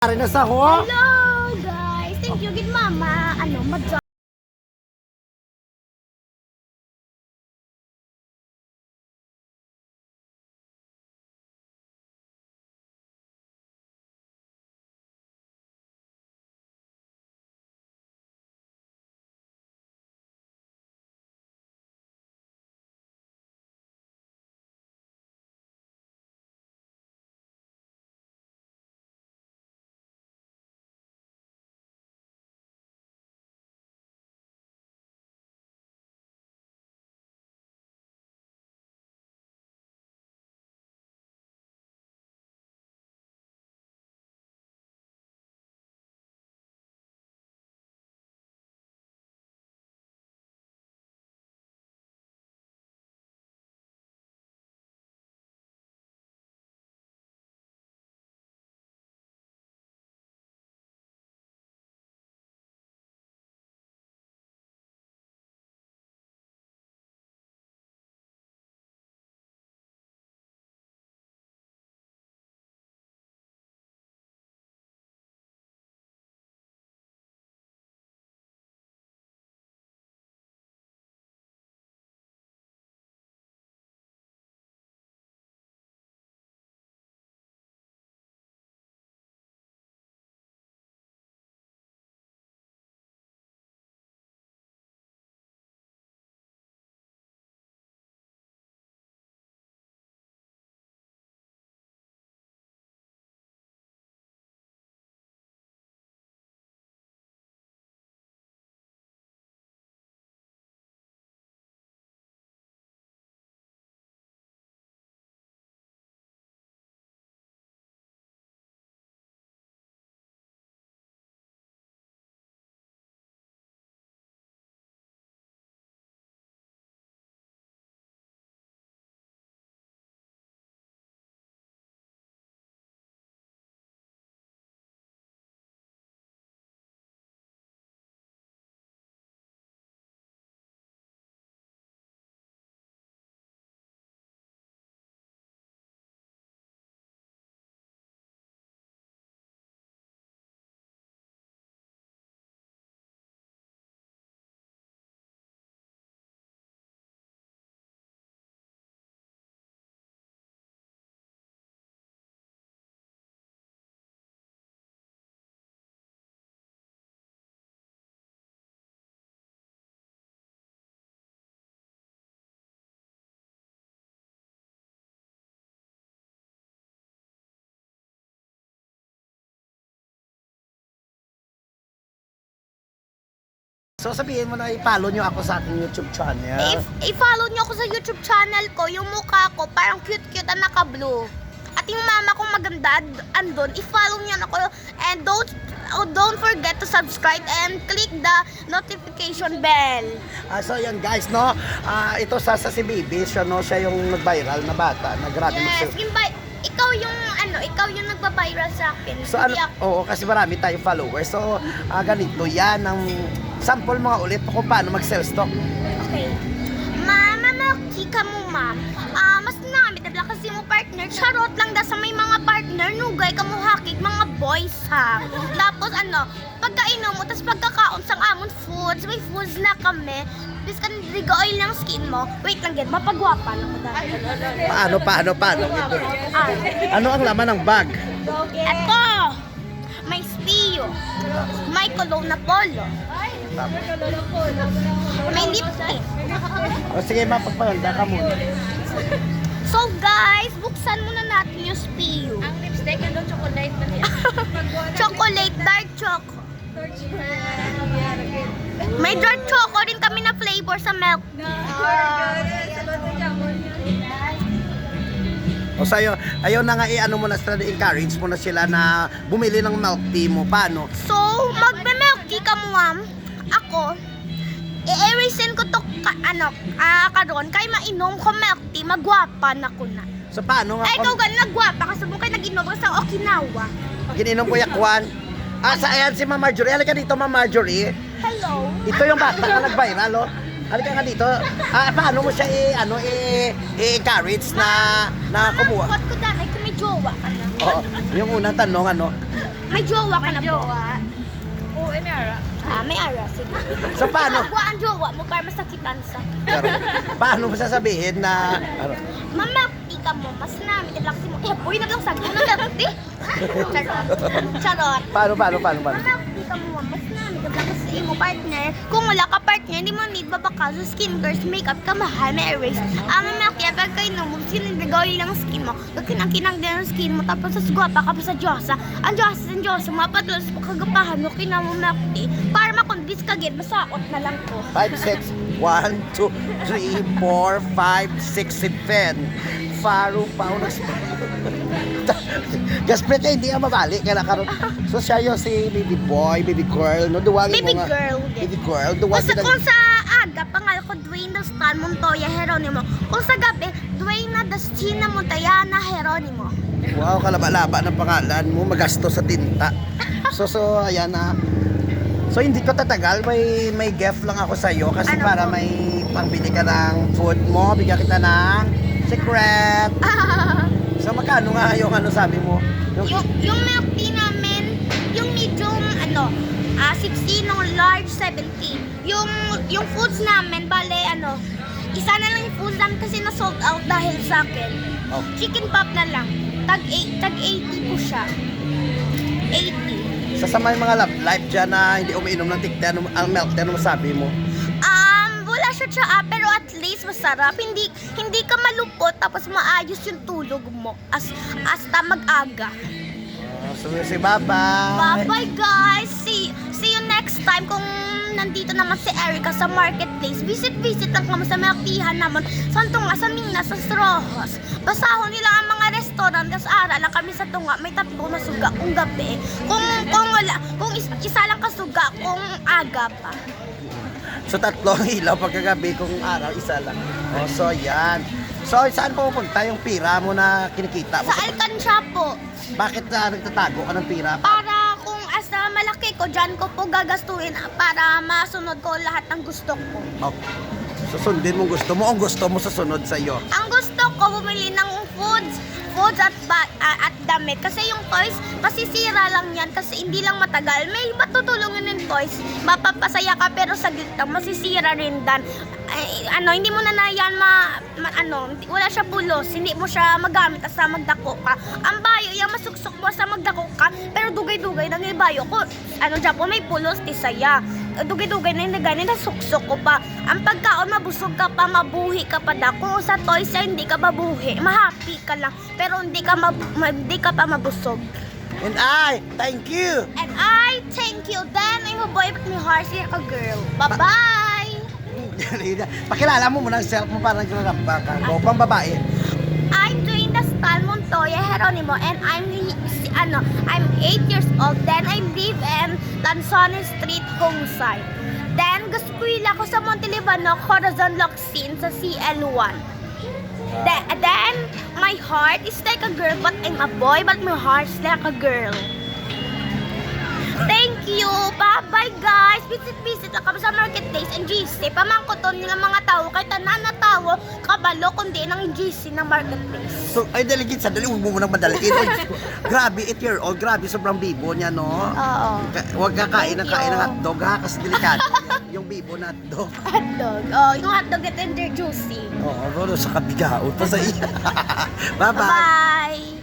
Na sa ho? Hello guys! Thank you, good mama. So sabihin mo na i-follow nyo ako sa aking YouTube channel. I-follow nyo ako sa YouTube channel ko. Yung mukha ko, parang cute-cute na naka-blue. At yung mama kong maganda, andun. I-follow nyo na ako. And don't forget to subscribe and click the notification bell. So yan guys, no? Ito sa si Bibi, siya yung nag-viral na bata. Yes, ikaw yung nagpa-viral sa akin. So oo, kasi marami tayong followers. So ganito yan ang sample mga ulit kung paano mag-sell stock. Okay. Chika mo, ma'am. Mas namit na kasi mo partner. Charot lang da sa may mga partner. Nugay ka mo hakik, mga boys ha. Tapos pagkainom mo, tapos pagkakaon sang amon foods. May foods na kami. Bis ka niliga oil ng skin mo. Wait lang, get. Mapagwapa lang mo dahil. Paano? Ano ang laman ng bag? Eto! May Spio. May cologne na polo. May lipstick. O sige, mapagpaganda ka muna. So guys, buksan muna natin yung Spio. Ang lipstick, ano, chocolate ba niya? Chocolate, dark choco. May dark choco rin kami na flavor sa milk O sa'yo, ayaw na nga ano mo na sila, encourage mo na sila na bumili ng milk tea mo. Paano? So, magbe-milk tea ka mo, ma'am. Ako, i-reason ko to karon kay mainom ko milk tea, magwapa na ko na. So paano nga? Ay, ikaw ganun, nagwapa kasi mo kayo nag-inom ka sa Okinawa. Gininom ko yakwan. Ayan si Ma'am Marjorie. Halika dito, Ma'am Marjorie. Hello. Ito yung bata na nag-viral, oh. Halika nga dito. Paano mo siya i-encourage na kumuha? Mama, ko dahil kung may jowa ka na. Oo. Yung unang tanong, May jowa ka na po. Oo, may ara. May ara. Sige. So paano? Magwa ang jowa mo para masakitan sa. Paano mo sasabihin na ano? Mama, ka mo, mas namin. Dala kasi mo, boy, naglangsag mo na dati. Charot. Paano? Mama, ka mo, mas namin. Dala kasi mo, partner. Kung wala ka partner, hindi mo need babaka sa skincare, makeup ka, mahal, may erase. Mama, kaya pag kayo nung sinigagawin lang ang skin mo, kinang-kinang din ang skin mo, tapos sa guwapa ka pa sa Diyosa. Ang Diyosa, mapatulos mo, kagapahan mo, kinamo, Makti. Para makondis ka, gid, masaot na lang ko. 5, 6, 1, 2, 3, 4, 5, 6, 7. Faro pa ako Gaspret ka, hindi ka mabalik ka na karon. So siya yung si baby boy, baby girl, no? Duwagin Baby mo nga. girl din. Baby girl, Basta duwagin kung sa aga, pangal ko Dwayne Dastan Montoya Jeronimo. Kung sa gabi, Dwayne Dastina Montayana Jeronimo. Wow, kalaba-laba ng pangalan mo, magasto sa tinta. So ayan na. So hindi ko tatagal, may gift lang ako sa iyo kasi Ano para po? may pangbili ka ng food mo, bigyan kita ng secret. So magkano nga yung ano sabi mo? yung milk tea namin, yung medium, 16, yung large, 70. Yung foods namin, bale, isa na lang yung foods namin kasi na-sold out dahil sa akin. Oh. Chicken pop na lang. Tag 80 po siya. 80. Sa may mga love life dyan na hindi umiinom ng tikta, ang milk tea, ano masabi mo? Wala siya tsaa, pero at least masarap. Hindi ka malupot, tapos maayos yung tulog mo. Hasta mag-aga. So si bye-bye. Bye-bye, guys! See you next time kung nandito naman si Erica sa marketplace. Visit lang kami sa milktihan naman. Tunga, sa Mina, sa Strojos. Basahon nila ang mga restaurant, tas ara lang kami sa tunga. May tatlo na suga kung gabi. Kung isa lang kasuga, kung aga pa. So tatlong ilaw pagkagabi kung araw, isa lang. Oh, so yan. So saan pupunta yung pira mo na kinikita mo? Sa Alcansya po. Bakit nagtatago ka ng pira? Para kung asa malaki ko, dyan ko po gagastuin para masunod ko lahat ng gusto ko. Oh. Susundin mo gusto mo, ang gusto mo susunod sa iyo. Ang gusto ko, bumili ng foods at damit. Kasi yung toys, masisira lang yan kasi hindi lang matagal. May matutulungan ng toys. Mapapasaya ka pero saglit lang, masisira rin dan. Hindi mo na yan wala siya pulos, hindi mo siya magamit asa magdako ka. Ang bayo, yung masuksok mo sa magdako ka, pero dugay-dugay nang ibayo ko. Dyan po may pulos, tisaya. Dugay-dugay na yung ganyan, nasuksok ko pa. Ang pagkaon, mabusog ka pa, mabuhi ka pa da. Kung sa toys, hindi ka mabuhi, mahappy ka lang, pero hindi ka pa mabusog. And I thank you. And I thank you. Then, I'm a boy but my heart is a girl. Bye-bye! Pakilala mo muna ang self mo para nag-rap ka. Go, pang babae. I'm doing the Stan Montoya Jeronimo and I'm 8 years old. Then I live in Lanzones Street, Homeside. Then gaskwila ko sa Montelibano, Corazon Locsin sa CL1. Then my heart is like a girl but I'm a boy but my heart is like a girl. Thank you! Bye-bye, guys! Visit lang kami sa marketplace and GC. Pamangkoton nila mga tao, kahit na tao, kabalo, kundi ng GC ng marketplace. So, ay daligid, sandali, huwag mo munang madaliin. Grabe, 8-year-old, grabe, sobrang bibo niya, no? Oo. Huwag ka kain ng Thank you. hotdog, ha? Kasi delikado. Yung bibo na hotdog. Hotdog. Oh, yung hotdog at tender juicy. Oo, sa kabigao. Pa sa iya. Bye-bye. Bye!